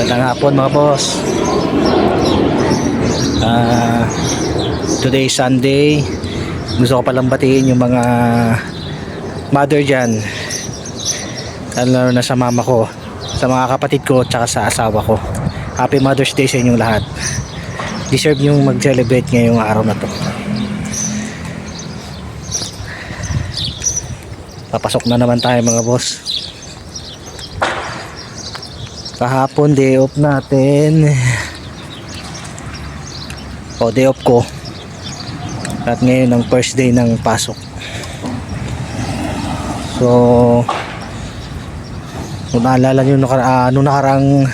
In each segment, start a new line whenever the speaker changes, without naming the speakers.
Magandang hapon mga boss. Today is Sunday. Gusto ko palang batiin yung mga mother dyan, lalo na sa mama ko, sa mga kapatid ko, tsaka sa asawa ko. Happy Mother's Day sa inyong lahat. Deserve nyo mag-celebrate ngayong araw na to. Papasok na naman tayo mga boss. Kahapon day off natin, o day off ko, at ngayon ang first day ng pasok. So kung naalala nyo nung nakarang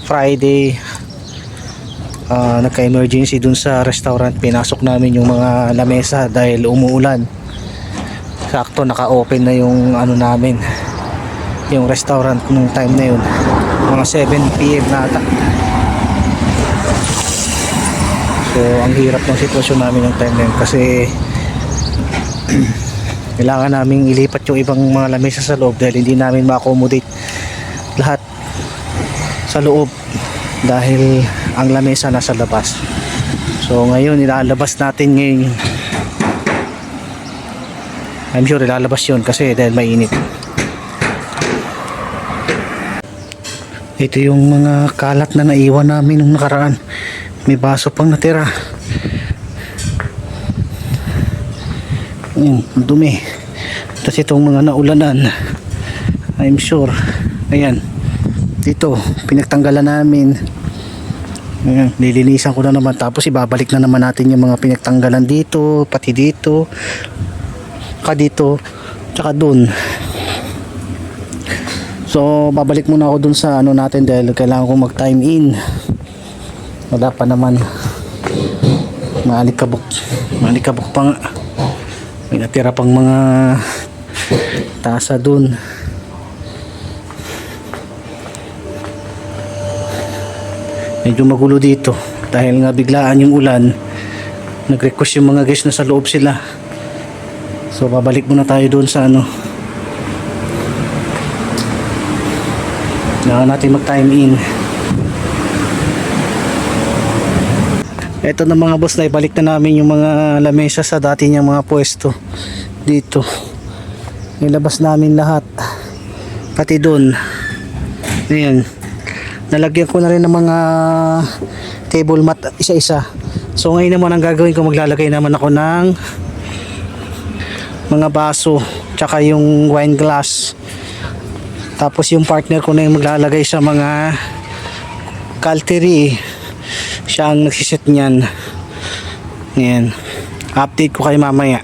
Friday, nagka-emergency dun sa restaurant. Pinasok namin yung mga lamesa dahil umuulan. Sakto naka-open na yung namin, yung restaurant nung time na yun, mga 7 PM na ata. So ang hirap ng sitwasyon namin yung time na yun kasi kailangan namin ilipat yung ibang mga lamesa sa loob dahil hindi namin ma-accommodate lahat sa loob dahil ang lamesa nasa labas. So ngayon ilalabas natin ngayon. I'm sure ilalabas yun kasi dahil mainit. Ito yung mga kalat na naiwan namin nung nakaraan. May baso pang natira. Ayan, dumi. Tapos itong mga naulanan, I'm sure, ayan, dito pinagtanggalan namin. Ayan, lilinisan ko na naman, tapos ibabalik na naman natin yung mga pinagtanggalan dito, pati dito, dito, tsaka dun. So babalik muna ako dun sa natin dahil kailangan ko mag time in. Wala pa naman, maalikabok pa nga. May natira pang mga tasa dun. Medyo magulo dito dahil nga biglaan yung ulan. Nag-request yung mga guys na sa loob sila. So babalik muna tayo doon sa kailangan natin mag time in. Eto na mga boss, na ibalik na namin yung mga lamesa sa dati niyang mga pwesto dito. Nilabas namin lahat, pati doon. Ayan, nalagyan ko na rin ng mga table mat isa-isa. So ngayon naman ang gagawin ko, maglalagay naman ako ng mga baso tsaka yung wine glass. Tapos yung partner ko na yung maglalagay sa mga caltery. Siya ang nagsiset niyan. Ngayon, update ko kayo mamaya.